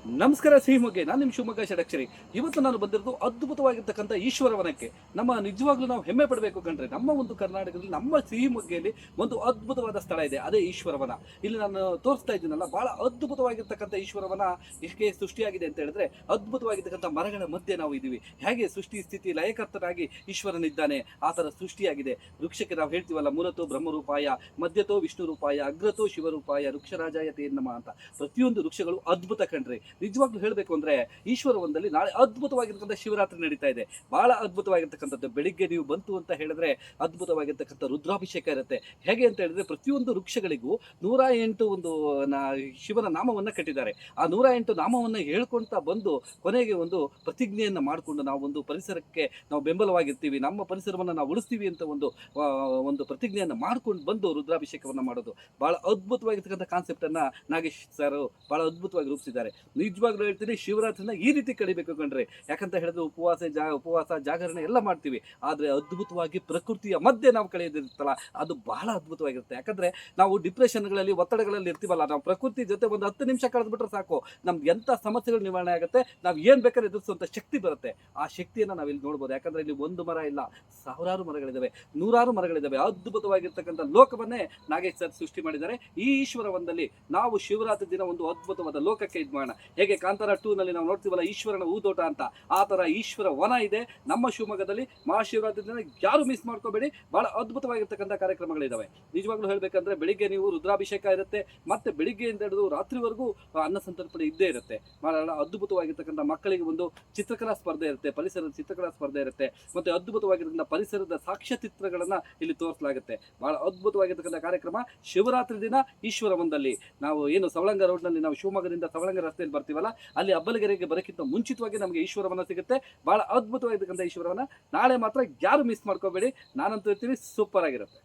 ನಮಸ್ಕಾರ ಸಿಹಿಮೊಗ್ಗೆ, ನಾನು ನಿಮ್ಮ ಶಿವಮೊಗ್ಗ ಷಡಕ್ಷರಿ. ಇವತ್ತು ನಾನು ಬಂದಿರೋದು ಅದ್ಭುತವಾಗಿರ್ತಕ್ಕಂಥ ಈಶ್ವರವನಕ್ಕೆ. ನಿಜವಾಗ್ಲೂ ನಾವು ಹೆಮ್ಮೆ ಪಡಬೇಕು ಕಣ್ರಿ. ನಮ್ಮ ಒಂದು ಕರ್ನಾಟಕದಲ್ಲಿ, ನಮ್ಮ ಸಿಹಿಮೊಗ್ಗೆಯಲ್ಲಿ ಒಂದು ಅದ್ಭುತವಾದ ಸ್ಥಳ ಇದೆ, ಅದೇ ಈಶ್ವರವನ. ಇಲ್ಲಿ ನಾನು ತೋರಿಸ್ತಾ ಇದ್ದೀನಲ್ಲ, ಬಹಳ ಅದ್ಭುತವಾಗಿರ್ತಕ್ಕಂಥ ಈಶ್ವರವನ ಹೇಗೆ ಸೃಷ್ಟಿಯಾಗಿದೆ ಅಂತ ಹೇಳಿದ್ರೆ, ಅದ್ಭುತವಾಗಿರ್ತಕ್ಕಂಥ ಮರಗಳ ಮಧ್ಯೆ ನಾವು ಇದ್ದೀವಿ. ಹೇಗೆ ಸೃಷ್ಟಿ ಸ್ಥಿತಿ ಲಯಕರ್ತನಾಗಿ ಈಶ್ವರನಿದ್ದಾನೆ, ಆ ಥರ ಸೃಷ್ಟಿಯಾಗಿದೆ. ವೃಕ್ಷಕ್ಕೆ ನಾವು ಹೇಳ್ತೀವಲ್ಲ, ಮೂಲತೋ ಬ್ರಹ್ಮರೂಪಾಯ, ಮಧ್ಯತೋ ವಿಷ್ಣು ರೂಪಾಯ, ಅಗ್ರತೋ ಶಿವರೂಪಾಯ, ವೃಕ್ಷರಾಜಾಯ ತೇ ನಮಃ ಅಂತ. ಪ್ರತಿಯೊಂದು ವೃಕ್ಷಗಳು ಅದ್ಭುತ ಕಣ್ರಿ. ನಿಜವಾಗ್ಲೂ ಹೇಳಬೇಕು ಅಂದ್ರೆ, ಈಶ್ವರವನದಲ್ಲಿ ನಾಳೆ ಅದ್ಭುತವಾಗಿರ್ತಕ್ಕಂಥ ಶಿವರಾತ್ರಿ ನಡೀತಾ ಇದೆ. ಬಹಳ ಅದ್ಭುತವಾಗಿರ್ತಕ್ಕಂಥದ್ದು. ಬೆಳಿಗ್ಗೆ ನೀವು ಬಂತು ಅಂತ ಹೇಳಿದ್ರೆ ಅದ್ಭುತವಾಗಿರ್ತಕ್ಕಂಥ ರುದ್ರಾಭಿಷೇಕ ಇರುತ್ತೆ. ಹೇಗೆ ಅಂತ ಹೇಳಿದ್ರೆ, ಪ್ರತಿಯೊಂದು ವೃಕ್ಷಗಳಿಗೂ 108 ಒಂದು ಶಿವನ ನಾಮವನ್ನ ಕಟ್ಟಿದ್ದಾರೆ. ಆ 108 ನಾಮವನ್ನ ಹೇಳ್ಕೊಂತ ಬಂದು ಕೊನೆಗೆ ಒಂದು ಪ್ರತಿಜ್ಞೆಯನ್ನ ಮಾಡಿಕೊಂಡು ನಾವು ಒಂದು ಪರಿಸರಕ್ಕೆ ನಾವು ಬೆಂಬಲವಾಗಿರ್ತೀವಿ, ನಮ್ಮ ಪರಿಸರವನ್ನ ನಾವು ಉಳಿಸ್ತೀವಿ ಅಂತ ಒಂದು ಪ್ರತಿಜ್ಞೆಯನ್ನ ಮಾಡ್ಕೊಂಡು ಬಂದು ರುದ್ರಾಭಿಷೇಕವನ್ನ ಮಾಡೋದು. ಬಹಳ ಅದ್ಭುತವಾಗಿರ್ತಕ್ಕಂಥ ಕಾನ್ಸೆಪ್ಟ್ ಅನ್ನ ನಾಗೇಶ್ ಸರ್ ಬಹಳ ಅದ್ಭುತವಾಗಿ ರೂಪಿಸಿದ್ದಾರೆ. ನಿಜವಾಗ್ಲೂ ಹೇಳ್ತೀನಿ, ಶಿವರಾತ್ರಿನ ಈ ರೀತಿ ಕಳಿಬೇಕು ಕಣ್ರಿ. ಯಾಕಂತ ಹೇಳಿದ್ರೆ ಉಪವಾಸ ಜಾಗರಣೆ ಎಲ್ಲ ಮಾಡ್ತೀವಿ, ಆದ್ರೆ ಅದ್ಭುತವಾಗಿ ಪ್ರಕೃತಿಯ ಮಧ್ಯೆ ನಾವು ಕಳೆಯೋದಿರುತ್ತಲ್ಲ, ಅದು ಬಹಳ ಅದ್ಭುತವಾಗಿರುತ್ತೆ. ಯಾಕಂದ್ರೆ ನಾವು ಡಿಪ್ರೆಷನ್ಗಳಲ್ಲಿ, ಒತ್ತಡಗಳಲ್ಲಿ ಇರ್ತೀವಲ್ಲ, ನಾವು ಪ್ರಕೃತಿ ಜೊತೆ ಒಂದು 10 ನಿಮಿಷ ಕಳೆದ್ಬಿಟ್ರೆ ಸಾಕು, ನಮ್ಗೆ ಎಂಥ ಸಮಸ್ಯೆಗಳು ನಿವಾರಣೆ ಆಗುತ್ತೆ, ನಾವು ಏನು ಬೇಕಾದ್ರೆ ಎದುರಿಸುವಂಥ ಶಕ್ತಿ ಬರುತ್ತೆ. ಆ ಶಕ್ತಿಯನ್ನು ನಾವು ಇಲ್ಲಿ ನೋಡ್ಬೋದು. ಯಾಕಂದ್ರೆ ಇಲ್ಲಿ ಒಂದು ಮರ ಇಲ್ಲ, ಸಾವಿರಾರು ಮರಗಳಿದ್ದಾವೆ, ನೂರಾರು ಮರಗಳಿದ್ದಾವೆ. ಅದ್ಭುತವಾಗಿರ್ತಕ್ಕಂಥ ಲೋಕವನ್ನೇ ನಾಗೇಶ್ ಸರ್ ಸೃಷ್ಟಿ ಮಾಡಿದ್ದಾರೆ. ಈ ಈಶ್ವರವನದಲ್ಲಿ ನಾವು ಶಿವರಾತ್ರಿ ದಿನ ಒಂದು ಅದ್ಭುತವಾದ ಲೋಕಕ್ಕೆ ಇದು ಮಾಡೋಣ. ಹೇಗೆ ಕಾಂತಾರ 2 ನಲ್ಲಿ ನಾವು ನೋಡ್ತೀವಲ್ಲ, ಈಶ್ವರನ ಹೂದೋಟ ಅಂತ, ಆ ತರ ಈಶ್ವರ ವನ ಇದೆ ನಮ್ಮ ಶಿವಮೊಗ್ಗದಲ್ಲಿ. ಮಹಾಶಿವರಾತ್ರಿ ದಿನ ಯಾರು ಮಿಸ್ ಮಾಡ್ಕೋಬೇಡಿ, ಬಹಳ ಅದ್ಭುತವಾಗಿರ್ತಕ್ಕಂಥ ಕಾರ್ಯಕ್ರಮಗಳಿದಾವೆ. ನಿಜವಾಗ್ಲೂ ಹೇಳ್ಬೇಕಂದ್ರೆ, ಬೆಳಿಗ್ಗೆ ನೀವು ರುದ್ರಾಭಿಷೇಕ ಇರುತ್ತೆ, ಮತ್ತೆ ಬೆಳಿಗ್ಗೆಯಿಂದ ಹಿಡಿದು ರಾತ್ರಿವರೆಗೂ ಅನ್ನ ಸಂತರ್ಪಣೆ ಇದ್ದೇ ಇರುತ್ತೆ. ಬಹಳ ಅದ್ಭುತವಾಗಿರ್ತಕ್ಕಂಥ ಮಕ್ಕಳಿಗೆ ಒಂದು ಚಿತ್ರಕಲಾ ಸ್ಪರ್ಧೆ ಇರುತ್ತೆ, ಪರಿಸರದ ಚಿತ್ರಕಲಾ ಸ್ಪರ್ಧೆ ಇರುತ್ತೆ, ಮತ್ತೆ ಅದ್ಭುತವಾಗಿರ್ತಕ್ಕಂಥ ಪರಿಸರದ ಸಾಕ್ಷ್ಯಚಿತ್ರಗಳನ್ನ ಇಲ್ಲಿ ತೋರಿಸಲಾಗುತ್ತೆ. ಬಹಳ ಅದ್ಭುತವಾಗಿರ್ತಕ್ಕಂಥ ಕಾರ್ಯಕ್ರಮ ಶಿವರಾತ್ರಿ ದಿನ ಈಶ್ವರವನದಲ್ಲಿ. ನಾವು ಏನು ಸವಳಂಗ ರೋಡ್ನಲ್ಲಿ, ನಾವು ಶಿವಮೊಗ್ಗದಿಂದ ಸವಳಂಗ ರಸ್ತೆಯಲ್ಲಿ ಬರ್ತೀವಲ್ಲ, ಅಲ್ಲಿ ಅಬ್ಬಲಗೆರೆಗೆ ಬರೋಕ್ಕಿಂತ ಮುಂಚಿತವಾಗಿ ನಮಗೆ ಈಶ್ವರವನ ಸಿಗುತ್ತೆ. ಬಹಳ ಅದ್ಭುತವಾಗಿರ್ತಕ್ಕಂಥ ಈಶ್ವರವನ. ನಾಳೆ ಮಾತ್ರ ಯಾರು ಮಿಸ್ ಮಾಡ್ಕೋಬೇಡಿ, ನಾನಂತೂ ಇರ್ತೀನಿ, ಸೂಪರ್ ಆಗಿರುತ್ತೆ.